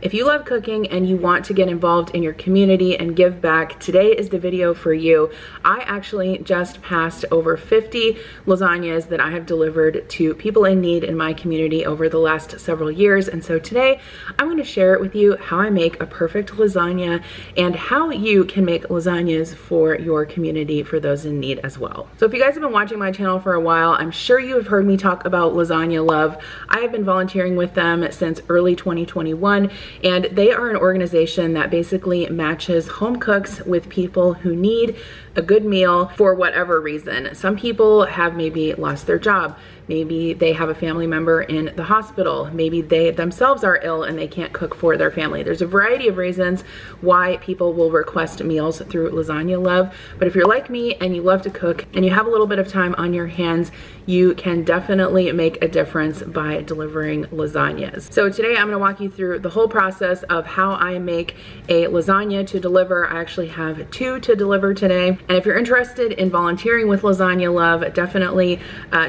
If you love cooking and you want to get involved in your community and give back, today is the video for you. I actually just passed over 50 lasagnas that I have delivered to people in need in my community over the last several years. And so today I'm going to share with you how I make a perfect lasagna and how you can make lasagnas for your community, for those in need as well. So if you guys have been watching my channel for a while, I'm sure you have heard me talk about Lasagna Love. I have been volunteering with them since early 2021. And they are an organization that basically matches home cooks with people who need a good meal for whatever reason. Some people have maybe lost their job. Maybe they have a family member in the hospital. Maybe they themselves are ill and they can't cook for their family. There's a variety of reasons why people will request meals through Lasagna Love. But if you're like me and you love to cook and you have a little bit of time on your hands, you can definitely make a difference by delivering lasagnas. So today I'm gonna walk you through the whole process of how I make a lasagna to deliver. I actually have 2 to deliver today. And if you're interested in volunteering with Lasagna Love, definitely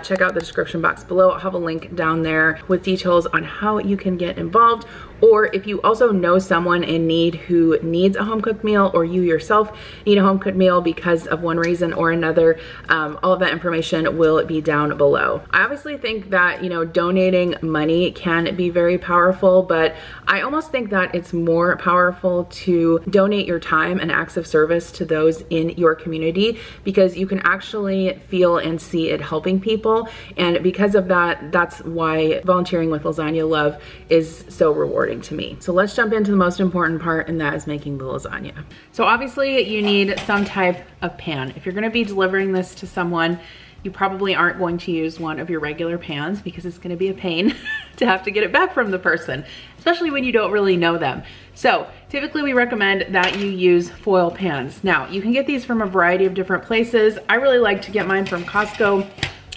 check out the description box below. I'll have a link down there with details on how you can get involved. Or if you also know someone in need who needs a home cooked meal, or you yourself need a home cooked meal because of one reason or another, all of that information will be down below. I obviously think that, donating money can be very powerful, but I almost think that it's more powerful to donate your time and acts of service to those in your community, because you can actually feel and see it helping people. And because of that, that's why volunteering with Lasagna Love is so rewarding to me. So let's jump into the most important part, and that is making the lasagna. So obviously you need some type of pan. If you're going to be delivering this to someone, you probably aren't going to use one of your regular pans because it's going to be a pain to have to get it back from the person, especially when you don't really know them. So typically we recommend that you use foil pans. Now you can get these from a variety of different places. I really like to get mine from Costco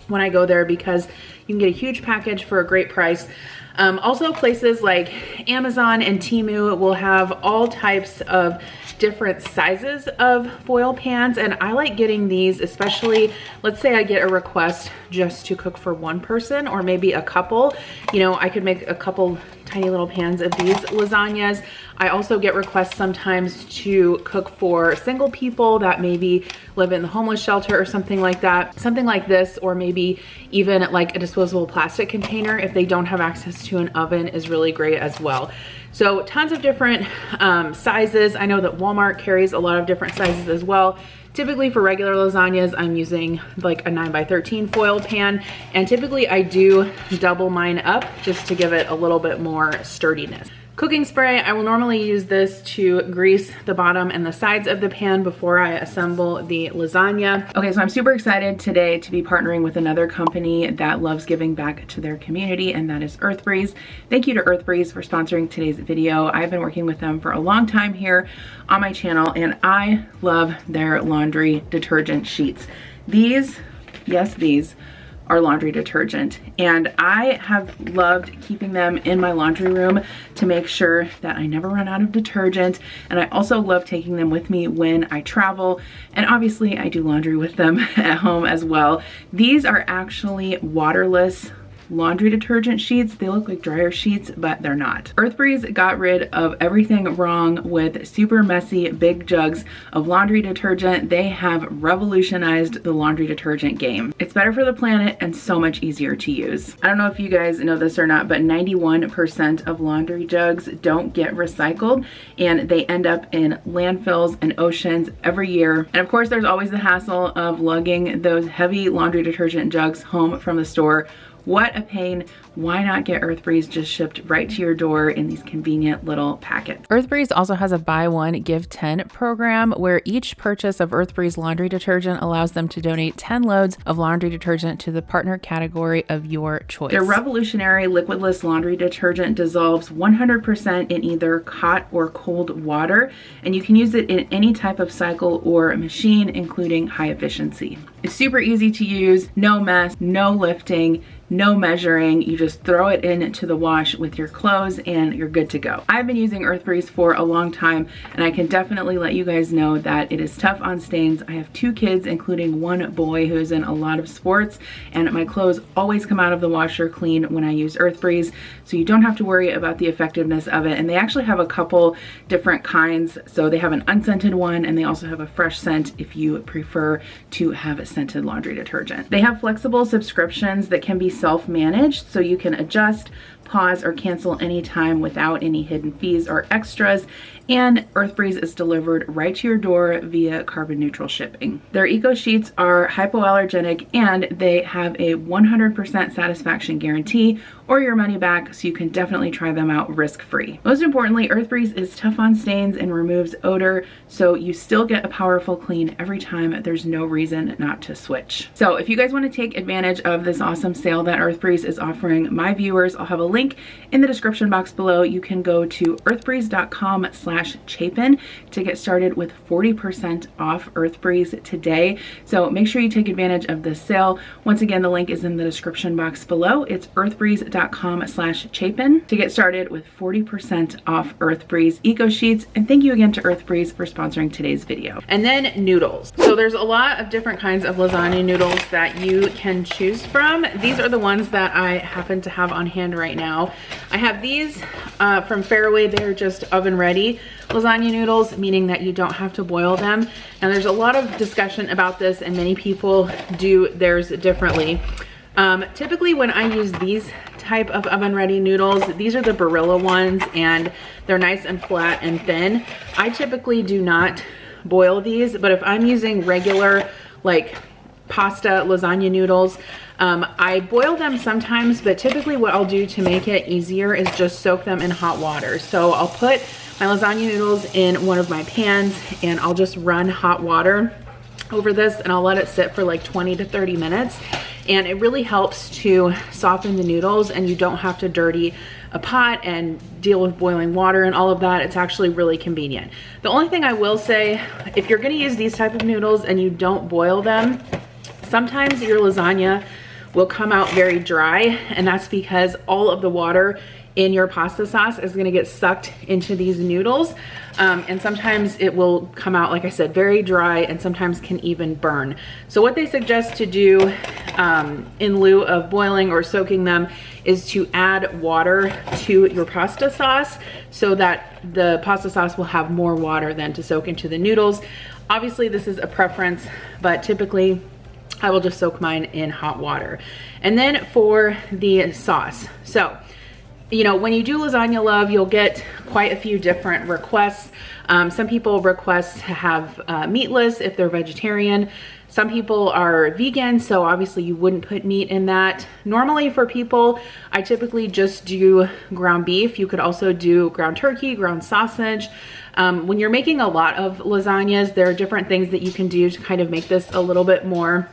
when I go there because you can get a huge package for a great price. Also places like Amazon and Temu will have all types of different sizes of foil pans, and I like getting these, especially let's say I get a request just to cook for one person or maybe a couple. I could make a couple tiny little pans of these lasagnas. I also get requests sometimes to cook for single people that maybe live in the homeless shelter or something like that. Something like this, or maybe even like a disposable plastic container if they don't have access to an oven, is really great as well. So tons of different sizes. I know that Walmart carries a lot of different sizes as well. Typically for regular lasagnas, I'm using like a 9x13 foil pan, and typically I do double mine up just to give it a little bit more sturdiness. Cooking spray, I will normally use this to grease the bottom and the sides of the pan before I assemble the lasagna. Okay, so I'm super excited today to be partnering with another company that loves giving back to their community, and that is Earthbreeze. Thank you to Earthbreeze for sponsoring today's video. I've been working with them for a long time here on my channel, and I love their laundry detergent sheets. These, yes, these are laundry detergent, and I have loved keeping them in my laundry room to make sure that I never run out of detergent. And I also love taking them with me when I travel, and obviously I do laundry with them at home as well. These are actually waterless laundry detergent sheets. They look like dryer sheets, but they're not. Earthbreeze got rid of everything wrong with super messy big jugs of laundry detergent. They have revolutionized the laundry detergent game. It's better for the planet and so much easier to use. I don't know if you guys know this or not, but 91% of laundry jugs don't get recycled, and they end up in landfills and oceans every year. And of course, there's always the hassle of lugging those heavy laundry detergent jugs home from the store. What a pain. Why not get Earthbreeze just shipped right to your door in these convenient little packets? Earthbreeze also has a buy one, give 10 program where each purchase of Earthbreeze laundry detergent allows them to donate 10 loads of laundry detergent to the partner category of your choice. Their revolutionary liquidless laundry detergent dissolves 100% in either hot or cold water, and you can use it in any type of cycle or machine, including high efficiency. It's super easy to use, no mess, no lifting. no measuring. You just throw it into the wash with your clothes and you're good to go. I've been using Earth Breeze for a long time, and I can definitely let you guys know that it is tough on stains. I have 2 kids, including 1 boy who's in a lot of sports, and my clothes always come out of the washer clean when I use Earth Breeze, so you don't have to worry about the effectiveness of it. And they actually have a couple different kinds. So they have an unscented one, and they also have a fresh scent if you prefer to have a scented laundry detergent. They have flexible subscriptions that can be self-managed, so you can adjust, pause, or cancel anytime without any hidden fees or extras. And Earth Breeze is delivered right to your door via carbon neutral shipping. Their eco sheets are hypoallergenic, and they have a 100% satisfaction guarantee or your money back, so you can definitely try them out risk-free. Most importantly, Earth Breeze is tough on stains and removes odor, so you still get a powerful clean every time. There's no reason not to switch. So if you guys want to take advantage of this awesome sale that Earth Breeze is offering my viewers, I'll have a link in the description box below. You can go to earthbreeze.com/Chapin to get started with 40% off Earth Breeze today. So make sure you take advantage of this sale. Once again, the link is in the description box below. It's earthbreeze.com/Chapin to get started with 40% off Earth Breeze Eco Sheets. And thank you again to Earth Breeze for sponsoring today's video. And then noodles. So there's a lot of different kinds of lasagna noodles that you can choose from. These are the ones that I happen to have on hand right now. I have these from Fairway. They're just oven ready lasagna noodles, meaning that you don't have to boil them. And there's a lot of discussion about this, and many people do theirs differently. Typically when I use these type of oven ready noodles, these are the Barilla ones, and they're nice and flat and thin. I typically do not boil these, but if I'm using regular like pasta lasagna noodles, I boil them sometimes, but typically what I'll do to make it easier is just soak them in hot water. So I'll put my lasagna noodles in one of my pans, and I'll just run hot water over this, and I'll let it sit for like 20 to 30 minutes. And it really helps to soften the noodles, and you don't have to dirty a pot and deal with boiling water and all of that. It's actually really convenient. The only thing I will say, if you're gonna use these type of noodles and you don't boil them, sometimes your lasagna will come out very dry, and that's because all of the water in your pasta sauce is gonna get sucked into these noodles. And sometimes it will come out, like I said, very dry, and sometimes can even burn. So what they suggest to do in lieu of boiling or soaking them is to add water to your pasta sauce, so that the pasta sauce will have more water than to soak into the noodles. Obviously this is a preference, but typically I will just soak mine in hot water. And then for the sauce, so you know, when you do lasagna love, you'll get quite a few different requests. Some people request to have meatless if they're vegetarian. Some people are vegan, so obviously you wouldn't put meat in that. Normally for people, I typically just do ground beef. You could also do ground turkey, ground sausage. When you're making a lot of lasagnas, there are different things that you can do to kind of make this a little bit more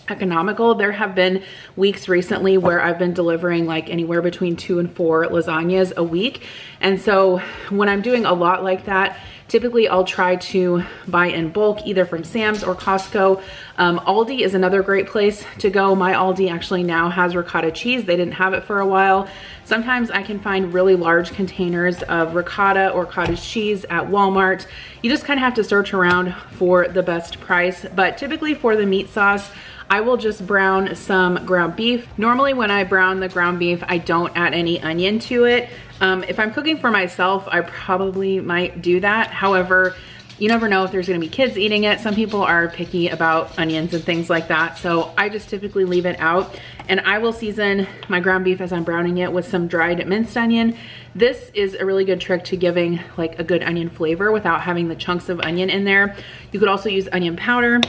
economical. There have been weeks recently where I've been delivering like anywhere between 2 and 4 lasagnas a week. And so when I'm doing a lot like that, typically I'll try to buy in bulk, either from Sam's or Costco. Aldi is another great place to go. My Aldi actually now has ricotta cheese. They didn't have it for a while. Sometimes I can find really large containers of ricotta or cottage cheese at Walmart. You just kind of have to search around for the best price. But typically for the meat sauce, I will just brown some ground beef. Normally when I brown the ground beef, I don't add any onion to it. If I'm cooking for myself, I probably might do that. However, you never know if there's gonna be kids eating it. Some people are picky about onions and things like that. So I just typically leave it out, and I will season my ground beef as I'm browning it with some dried minced onion. This is a really good trick to giving like a good onion flavor without having the chunks of onion in there. You could also use onion powder.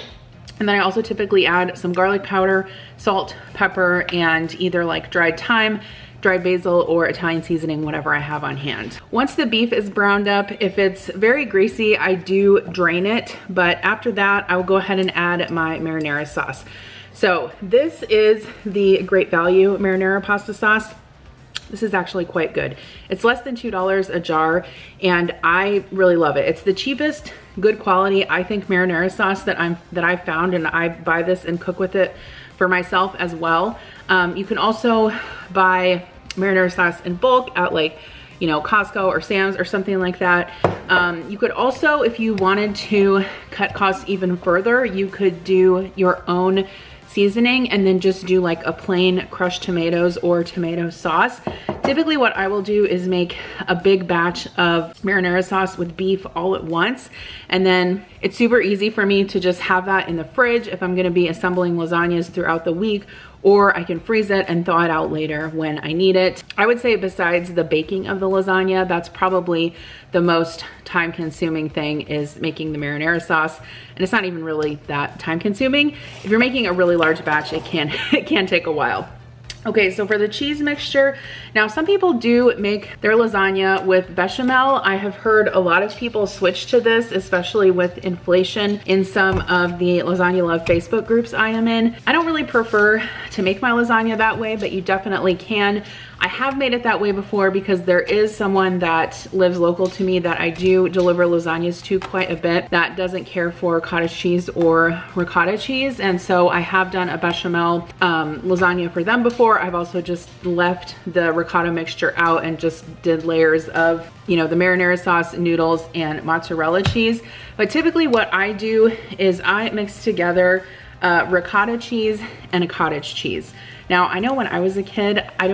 And then I also typically add some garlic powder, salt, pepper, and either like dried thyme, dried basil, or Italian seasoning, whatever I have on hand. Once the beef is browned up, if it's very greasy, I do drain it. But after that, I will go ahead and add my marinara sauce. So this is the Great Value marinara pasta sauce. This is actually quite good. It's less than $2 a jar, and I really love it. It's the cheapest, good quality, I think, marinara sauce that I've found, and I buy this and cook with it for myself as well. You can also buy marinara sauce in bulk at like, you know, Costco or Sam's or something like that. You could also, if you wanted to cut costs even further, you could do your own seasoning and then just do like a plain crushed tomatoes or tomato sauce. Typically what I will do is make a big batch of marinara sauce with beef all at once. And then it's super easy for me to just have that in the fridge if I'm gonna be assembling lasagnas throughout the week, or I can freeze it and thaw it out later when I need it. I would say besides the baking of the lasagna, that's probably the most time consuming thing, is making the marinara sauce. And it's not even really that time consuming. If you're making a really large batch, it can take a while. Okay, so for the cheese mixture, now some people do make their lasagna with bechamel. I have heard a lot of people switch to this, especially with inflation in some of the Lasagna Love Facebook groups I am in. I don't really prefer to make my lasagna that way, but you definitely can. I have made it that way before because there is someone that lives local to me that I do deliver lasagnas to quite a bit that doesn't care for cottage cheese or ricotta cheese. And so I have done a bechamel lasagna for them before. I've also just left the ricotta mixture out and just did layers of, you know, the marinara sauce, noodles, and mozzarella cheese. But typically what I do is I mix together ricotta cheese and a cottage cheese. Now, I know when I was a kid, I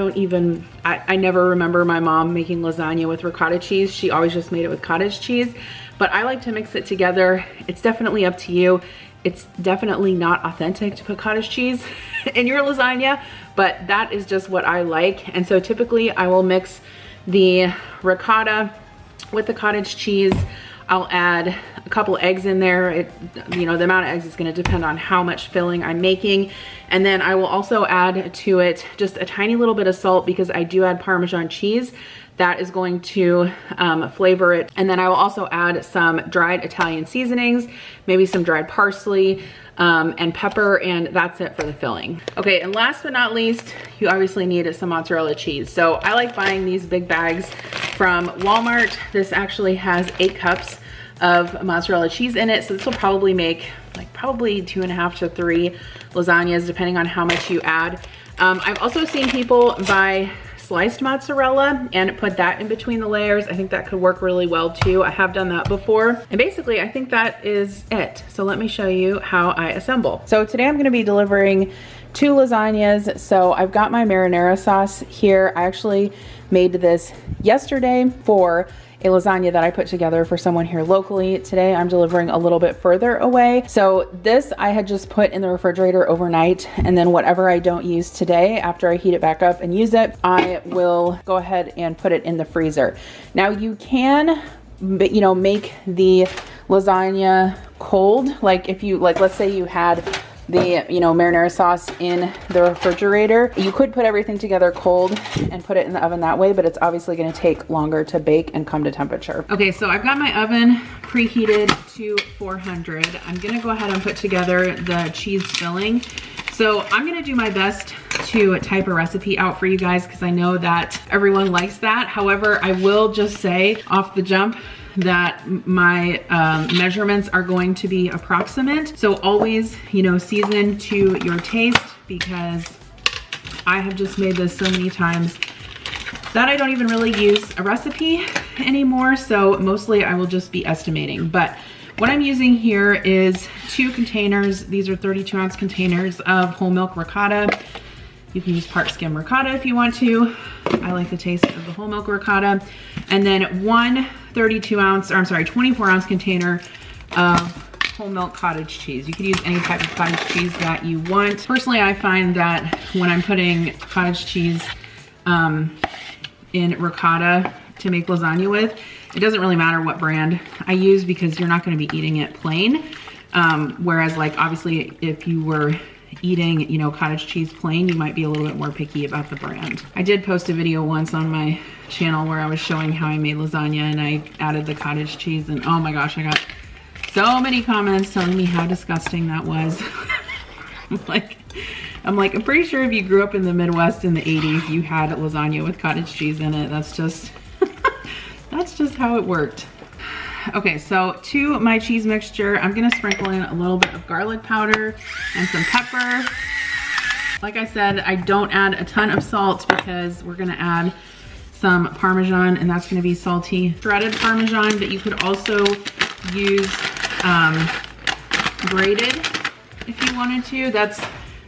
never remember my mom making lasagna with ricotta cheese. She always just made it with cottage cheese, but I like to mix it together. It's definitely up to you. It's definitely not authentic to put cottage cheese in your lasagna, but that is just what I like. And so typically I will mix the ricotta with the cottage cheese. I'll add a couple eggs in there. You know, the amount of eggs is going to depend on how much filling I'm making. And then I will also add to it just a tiny little bit of salt because I do add Parmesan cheese. That is going to flavor it. And then I will also add some dried Italian seasonings, maybe some dried parsley and pepper, and that's it for the filling. Okay, and last but not least, you obviously need some mozzarella cheese. So I like buying these big bags from Walmart. This actually has 8 cups of mozzarella cheese in it. So this will probably make like probably 2.5 to 3 lasagnas, depending on how much you add. I've also seen people buy sliced mozzarella and put that in between the layers. I think that could work really well too. I have done that before. And basically I think that is it. So let me show you how I assemble. So today I'm gonna be delivering 2 lasagnas. So I've got my marinara sauce here. I actually made this yesterday for a lasagna that I put together for someone here locally. Today I'm delivering a little bit further away. So this I had just put in the refrigerator overnight, and then whatever I don't use today, after I heat it back up and use it, I will go ahead and put it in the freezer. Now you can, you know, make the lasagna cold. Like if you, like let's say you had the, you know, marinara sauce in the refrigerator, you could put everything together cold and put it in the oven that way, but it's obviously going to take longer to bake and come to temperature. Okay, so I've got my oven preheated to 400. I'm going to go ahead and put together the cheese filling. So I'm going to do my best to type a recipe out for you guys because I know that everyone likes that. However, I will just say off the jump that my measurements are going to be approximate. So always, you know, season to your taste, because I have just made this so many times that I don't even really use a recipe anymore. So mostly I will just be estimating. But what I'm using here is 2 containers. These are 32-ounce containers of whole milk ricotta. You can use part skim ricotta if you want to. I like the taste of the whole milk ricotta. And then 1 24-ounce container of whole milk cottage cheese. You could use any type of cottage cheese that you want. Personally, I find that when I'm putting cottage cheese in ricotta to make lasagna with, it doesn't really matter what brand I use because you're not going to be eating it plain. Whereas like obviously if you were eating, you know, cottage cheese plain, you might be a little bit more picky about the brand. I did post a video once on my channel where I was showing how I made lasagna and I added the cottage cheese, and oh my gosh, I got so many comments telling me how disgusting that was. I'm like, I'm pretty sure if you grew up in the Midwest in the 80s, you had lasagna with cottage cheese in it. That's just, that's just how it worked. Okay, so to my cheese mixture, I'm gonna sprinkle in a little bit of garlic powder and some pepper. Like I said, I don't add a ton of salt because we're gonna add some Parmesan, and that's gonna be salty. Shredded Parmesan, but you could also use grated if you wanted to. That's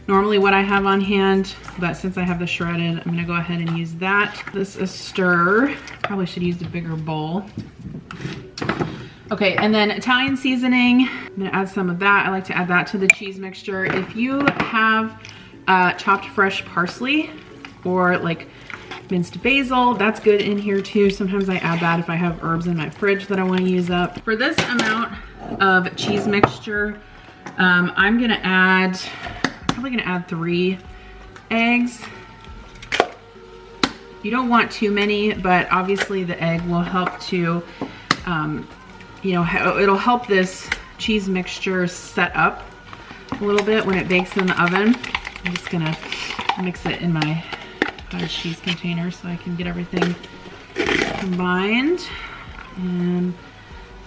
normally what I have on hand, but since I have the shredded, I'm gonna go ahead and use that. This is stir. Probably should use a bigger bowl. Okay, and then Italian seasoning. I'm gonna add some of that. I like to add that to the cheese mixture. If you have chopped fresh parsley or like minced basil, that's good in here too. Sometimes I add that if I have herbs in my fridge that I want to use up. For this amount of cheese mixture, I'm gonna add, probably gonna add 3 eggs. You don't want too many, but obviously the egg will help to, you know, it'll help this cheese mixture set up a little bit when it bakes in the oven. I'm just gonna mix it in my cottage cheese container so I can get everything combined. And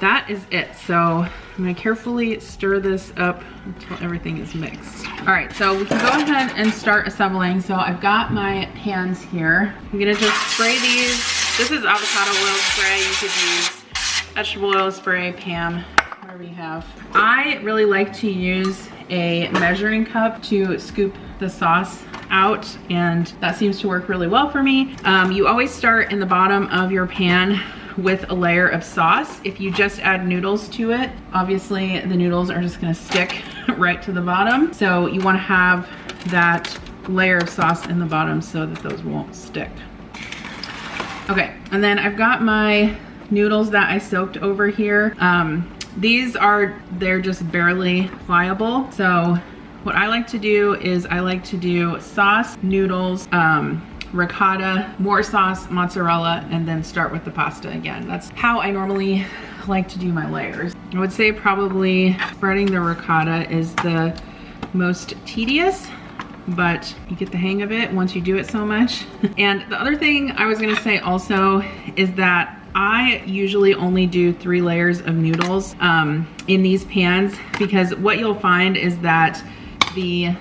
that is it. So I'm gonna carefully stir this up until everything is mixed. All right, so we can go ahead and start assembling. So I've got my pans here. I'm gonna just spray these. This is avocado oil spray. You could use vegetable oil spray, Pam, whatever you have. I really like to use a measuring cup to scoop the sauce out, and that seems to work really well for me. You always start in the bottom of your pan with a layer of sauce. If you just add noodles to it, obviously the noodles are just gonna stick right to the bottom. So you wanna have that layer of sauce in the bottom so that those won't stick. Okay, and then I've got my noodles that I soaked over here. They're just barely pliable. So what I like to do is I like to do sauce, noodles, ricotta, more sauce, mozzarella, and then start with the pasta again. That's how I normally like to do my layers. I would say probably spreading the ricotta is the most tedious, but you get the hang of it once you do it so much. And the other thing I was gonna say also is that I usually only do 3 layers of noodles in these pans, because what you'll find is that the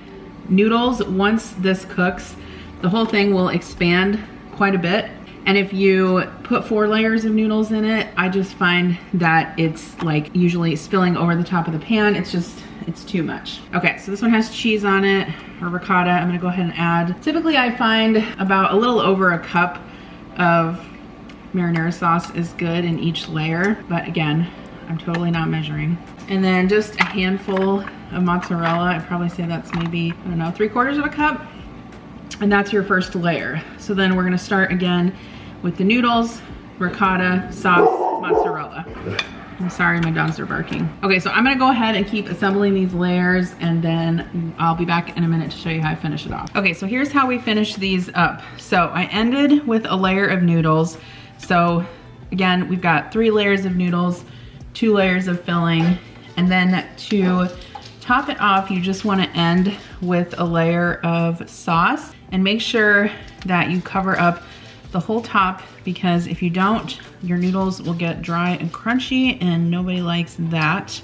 noodles, once this cooks, the whole thing will expand quite a bit. And if you put 4 layers of noodles in it, I just find that it's like usually spilling over the top of the pan. It's too much. Okay, so this one has cheese on it, or ricotta. I'm gonna go ahead and add. Typically I find about a little over a cup of marinara sauce is good in each layer, but again, I'm totally not measuring. And then just a handful of mozzarella. I'd probably say that's maybe, I don't know, 3/4 of a cup. And that's your first layer. So then we're gonna start again with the noodles, ricotta, sauce, mozzarella. I'm sorry, my dogs are barking. Okay, so I'm gonna go ahead and keep assembling these layers, and then I'll be back in a minute to show you how I finish it off. Okay, so here's how we finish these up. So I ended with a layer of noodles. So again, we've got 3 layers of noodles, 2 layers of filling, and then to top it off, you just wanna end with a layer of sauce, and make sure that you cover up the whole top, because if you don't, your noodles will get dry and crunchy, and nobody likes that.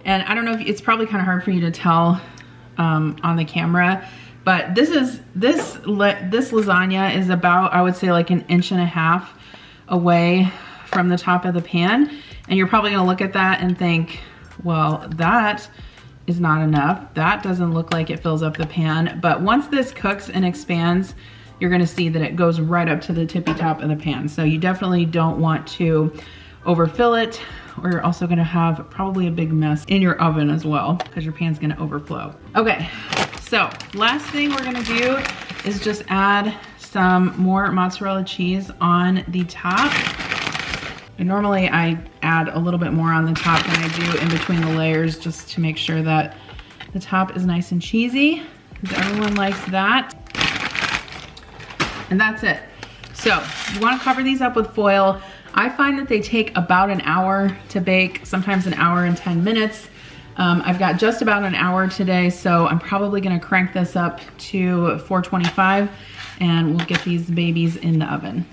And I don't know if it's probably kind of hard for you to tell on the camera, but this lasagna is about, I would say, like 1.5 inches away from the top of the pan. And you're probably gonna look at that and think, well, that is not enough. That doesn't look like it fills up the pan. But once this cooks and expands, you're gonna see that it goes right up to the tippy top of the pan. So you definitely don't want to overfill it, or you're also gonna have probably a big mess in your oven as well, because your pan's gonna overflow. Okay, so last thing we're gonna do is just add some more mozzarella cheese on the top. And normally I add a little bit more on the top than I do in between the layers, just to make sure that the top is nice and cheesy, because everyone likes that. And that's it. So you wanna cover these up with foil. I find that they take about an hour to bake, sometimes an hour and 10 minutes. I've got just about an hour today, so I'm probably gonna crank this up to 425, and we'll get these babies in the oven.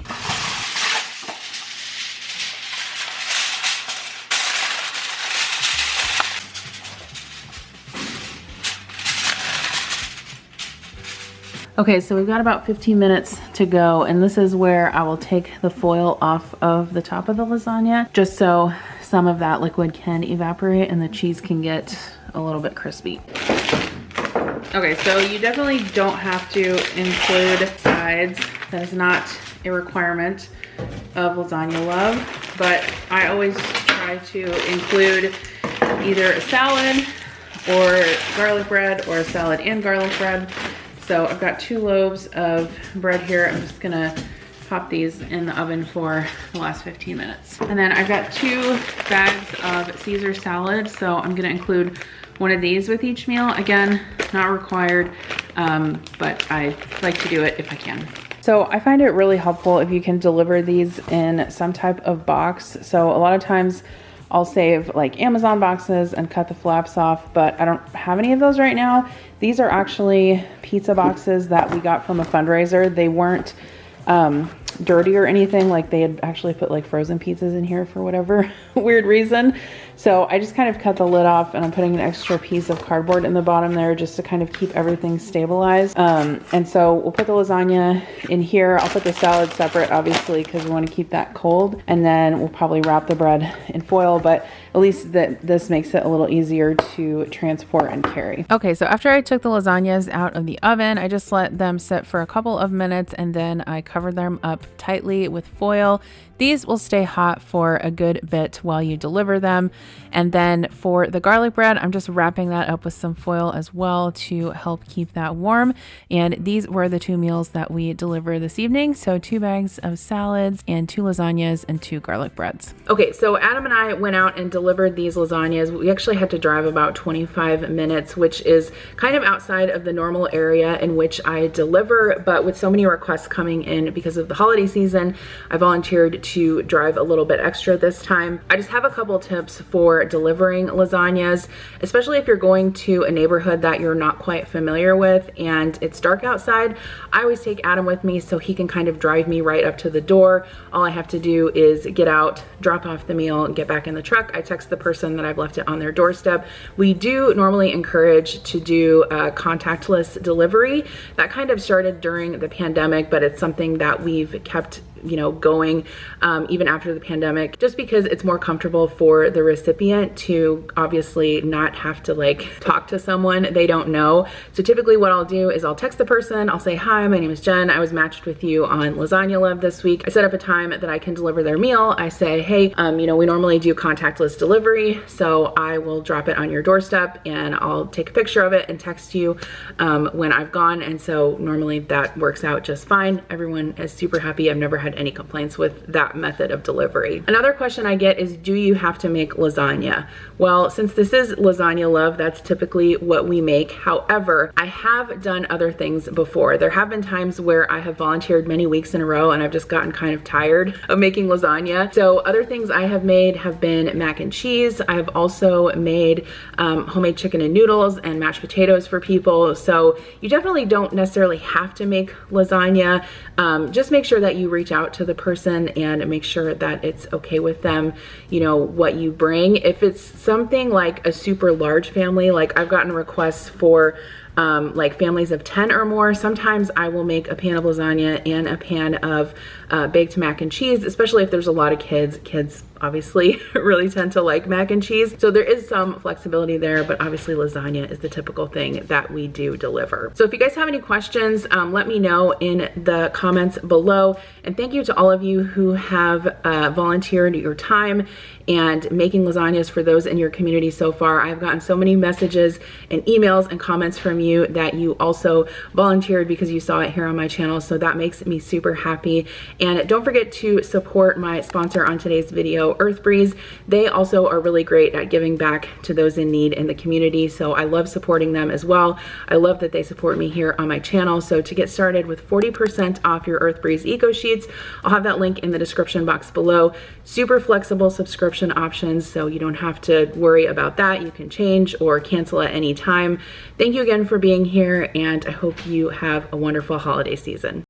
Okay, so we've got about 15 minutes to go, and this is where I will take the foil off of the top of the lasagna, just so some of that liquid can evaporate and the cheese can get a little bit crispy. Okay, so you definitely don't have to include sides. That is not a requirement of Lasagna Love, but I always try to include either a salad or garlic bread, or a salad and garlic bread. So I've got 2 loaves of bread here. I'm just gonna pop these in the oven for the last 15 minutes. And then I've got 2 bags of Caesar salad. So I'm gonna include one of these with each meal. Again, not required, but I like to do it if I can. So I find it really helpful if you can deliver these in some type of box. So a lot of times I'll save like Amazon boxes and cut the flaps off, but I don't have any of those right now. These are actually pizza boxes that we got from a fundraiser. They weren't dirty or anything. Like, they had actually put like frozen pizzas in here for whatever weird reason. So I just kind of cut the lid off, and I'm putting an extra piece of cardboard in the bottom there just to kind of keep everything stabilized. And so we'll put the lasagna in here. I'll put the salad separate, obviously, because we want to keep that cold. And then we'll probably wrap the bread in foil, but at least this makes it a little easier to transport and carry. Okay, so after I took the lasagnas out of the oven, I just let them sit for a couple of minutes, and then I covered them up tightly with foil. These will stay hot for a good bit while you deliver them. And then for the garlic bread, I'm just wrapping that up with some foil as well to help keep that warm. And these were the 2 meals that we delivered this evening. So 2 bags of salads and 2 lasagnas and 2 garlic breads. Okay, so Adam and I went out and delivered these lasagnas. We actually had to drive about 25 minutes, which is kind of outside of the normal area in which I deliver. But with so many requests coming in because of the holiday season, I volunteered to drive a little bit extra this time. I just have a couple tips for delivering lasagnas, especially if you're going to a neighborhood that you're not quite familiar with and it's dark outside. I always take Adam with me so he can kind of drive me right up to the door. All I have to do is get out, drop off the meal, and get back in the truck. I text the person that I've left it on their doorstep. We do normally encourage to do a contactless delivery. That kind of started during the pandemic, but it's something that we've kept going even after the pandemic, just because it's more comfortable for the recipient to obviously not have to like talk to someone they don't know. So typically what I'll do is I'll text the person, I'll say, hi, my name is Jen. I was matched with you on Lasagna Love this week. I set up a time that I can deliver their meal. I say, hey, we normally do contactless delivery, so I will drop it on your doorstep and I'll take a picture of it and text you when I've gone. And so normally that works out just fine. Everyone is super happy. I've never had any complaints with that method of delivery. Another question I get is, do you have to make lasagna? Well, since this is Lasagna Love, that's typically what we make. However, I have done other things before. There have been times where I have volunteered many weeks in a row and I've just gotten kind of tired of making lasagna. So other things I have made have been mac and cheese. I've also made homemade chicken and noodles and mashed potatoes for people. So you definitely don't necessarily have to make lasagna. Just make sure that you reach out to the person and make sure that it's okay with them, what you bring. If it's something like a super large family, like I've gotten requests for like families of 10 or more, sometimes I will make a pan of lasagna and a pan of baked mac and cheese, especially if there's a lot of kids. Kids obviously really tend to like mac and cheese. So there is some flexibility there, but obviously lasagna is the typical thing that we do deliver. So if you guys have any questions, let me know in the comments below. And thank you to all of you who have volunteered your time and making lasagnas for those in your community so far. I've gotten so many messages and emails and comments from you that you also volunteered because you saw it here on my channel. So that makes me super happy. And don't forget to support my sponsor on today's video, Earth Breeze. They also are really great at giving back to those in need in the community. So I love supporting them as well. I love that they support me here on my channel. So to get started with 40% off your Earth Breeze Eco Sheets, I'll have that link in the description box below. Super flexible subscription options, so you don't have to worry about that. You can change or cancel at any time. Thank you again for being here, and I hope you have a wonderful holiday season.